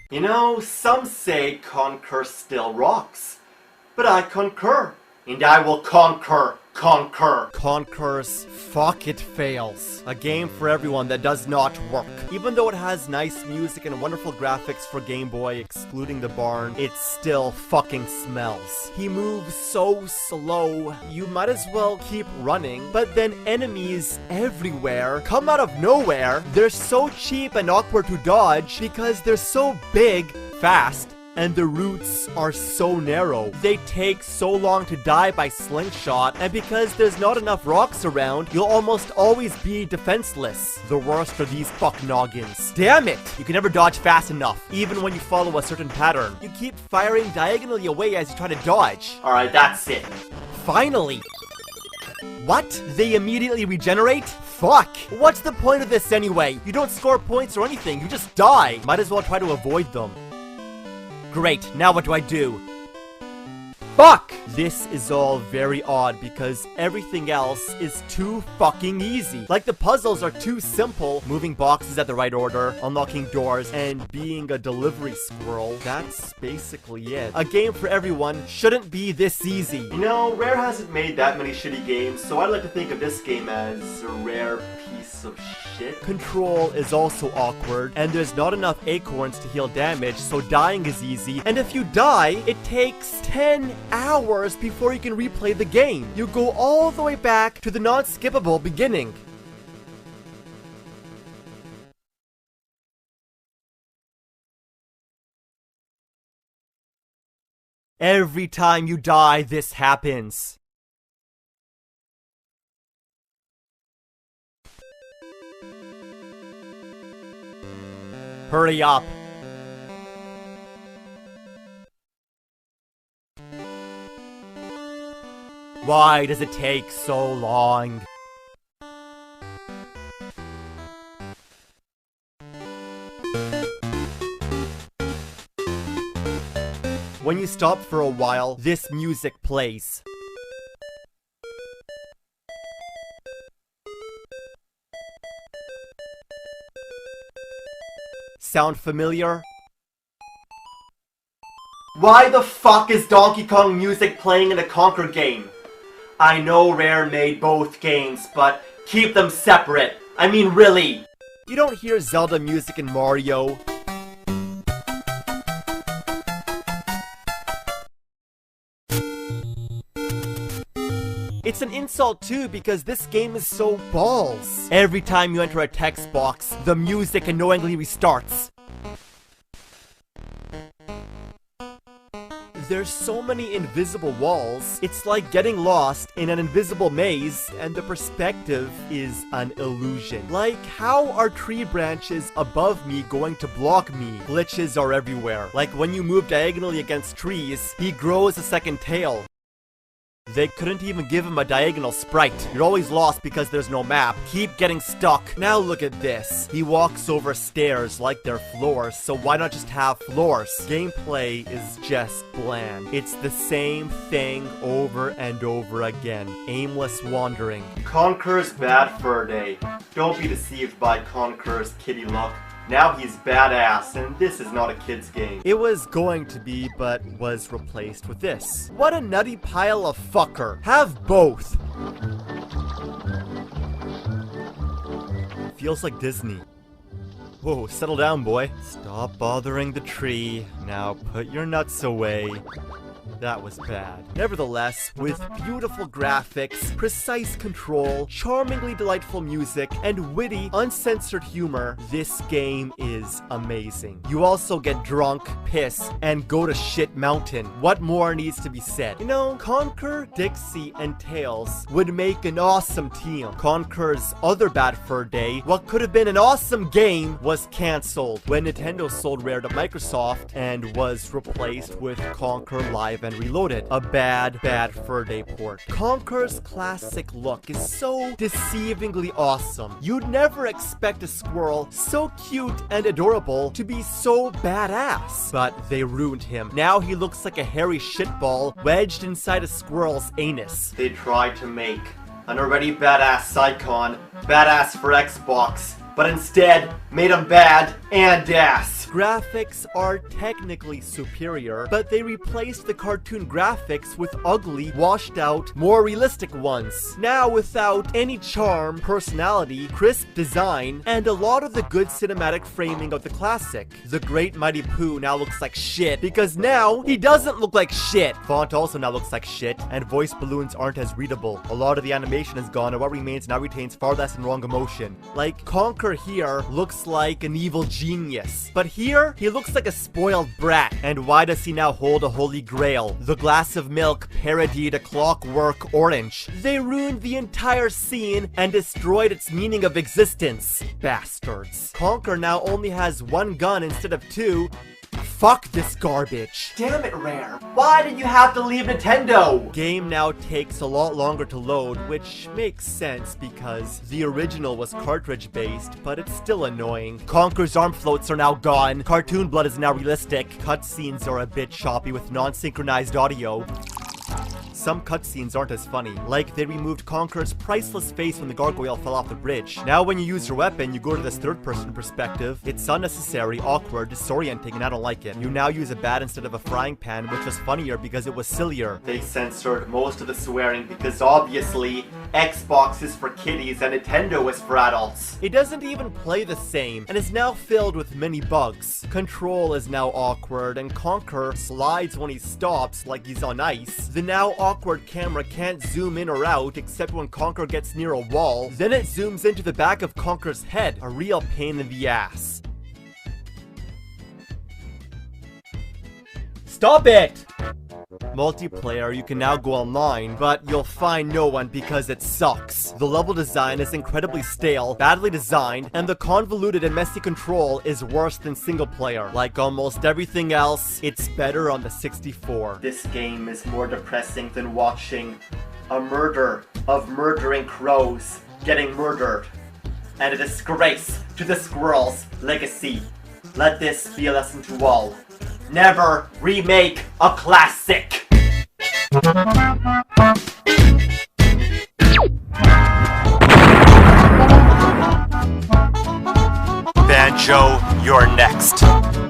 You know, some say Conker still rocks. But I concur. And I will conquer. Conker's Fuck It Fails. A game for everyone that does not work. Even though it has nice music and wonderful graphics for Game Boy, excluding the barn, it still fucking smells. He moves so slow, you might as well keep running, but then enemies everywhere come out of nowhere. They're so cheap and awkward to dodge because they're so big, fast, and the routes are so narrow. They take so long to die by slingshot, and because there's not enough rocks around, you'll almost always be defenseless. The worst are these fuck noggins. Damn it! You can never dodge fast enough, even when you follow a certain pattern. You keep firing diagonally away as you try to dodge. Alright, that's it. Finally! What? They immediately regenerate? Fuck! What's the point of this anyway? You don't score points or anything, you just die. Might as well try to avoid them. Great, now what do I do? Fuck! This is all very odd because everything else is too fucking easy. Like the puzzles are too simple, moving boxes at the right order, unlocking doors, and being a delivery squirrel. That's basically it. A game for everyone shouldn't be this easy. You know, Rare hasn't made that many shitty games, so I'd like to think of this game as a rare piece of shit. Control is also awkward, and there's not enough acorns to heal damage, so dying is easy. And if you die, it takes 10 hours before you can replay the game. You go all the way back to the non-skippable beginning. Every time you die, this happens. Hurry up. Why does it take so long? When you stop for a while, this music plays. Sound familiar? Why the fuck is Donkey Kong music playing in a Conker game? I know Rare made both games, but keep them separate. I mean, really. You don't hear Zelda music in Mario. It's an insult too because this game is so balls. Every time you enter a text box, the music annoyingly restarts. There's so many invisible walls, it's like getting lost in an invisible maze, and the perspective is an illusion. Like, how are tree branches above me going to block me? Glitches are everywhere. Like when you move diagonally against trees, he grows a second tail. They couldn't even give him a diagonal sprite. You're always lost because there's no map. Keep getting stuck. Now look at this. He walks over stairs like they're floors, so why not just have floors? Gameplay is just bland. It's the same thing over and over again. Aimless wandering. Conker's bad fur day. Don't be deceived by Conker's kitty look. Now he's badass, and this is not a kid's game. It was going to be, but was replaced with this. What a nutty pile of fucker. Have both. Feels like Disney. Whoa, settle down, boy. Stop bothering the tree. Now put your nuts away. That was bad. Nevertheless, with beautiful graphics, precise control, charmingly delightful music, and witty, uncensored humor, this game is amazing. You also get drunk, piss, and go to shit mountain. What more needs to be said? You know, Conker, Dixie, and Tails would make an awesome team. Conker's other bad fur day, what could have been an awesome game, was cancelled when Nintendo sold Rare to Microsoft and was replaced with Conker Live and Reloaded, a bad fur day port. Conker's classic look is so deceivingly awesome. You'd never expect a squirrel so cute and adorable to be so badass. But they ruined him. Now he looks like a hairy shitball wedged inside a squirrel's anus. They tried to make an already badass Psycon badass for Xbox, but instead made him bad and ass. graphics are technically superior, but they replaced the cartoon graphics with ugly, washed out, more realistic ones. Now without any charm, personality, crisp design, and a lot of the good cinematic framing of the classic. The Great Mighty Pooh now looks like shit, because now he doesn't look like shit. Font also now looks like shit, and voice balloons aren't as readable. A lot of the animation is gone, and what remains now retains far less and wrong emotion. Like, Conker here looks like an evil genius, but here, he looks like a spoiled brat. And why does he now hold a holy grail? The glass of milk parodied a Clockwork Orange. They ruined the entire scene and destroyed its meaning of existence. Bastards. Conker now only has one gun instead of two. Fuck this garbage. Damn it, Rare. Why did you have to leave Nintendo? Game now takes a lot longer to load, which makes sense because the original was cartridge-based, but it's still annoying. Conker's arm floats are now gone. Cartoon blood is now realistic. Cutscenes are a bit choppy with non-synchronized audio. Some cutscenes aren't as funny, like they removed Conker's priceless face when the gargoyle fell off the bridge. Now when you use your weapon, you go to this third-person perspective. It's unnecessary, awkward, disorienting, and I don't like it. You now use a bat instead of a frying pan, which was funnier because it was sillier. They censored most of the swearing because obviously, Xbox is for kiddies and Nintendo is for adults. It doesn't even play the same, and is now filled with many bugs. Control is now awkward, and Conker slides when he stops like he's on ice. The now awkward camera can't zoom in or out except when Conker gets near a wall. Then it zooms into the back of Conker's head, a real pain in the ass. Stop it! Multiplayer, you can now go online, but you'll find no one because it sucks. The level design is incredibly stale, badly designed, and the convoluted and messy control is worse than single player. Like almost everything else, it's better on the 64. This game is more depressing than watching a murder of murdering crows getting murdered. And a disgrace to the squirrel's legacy. Let this be a lesson to all. Never remake a classic! Banjo, you're next.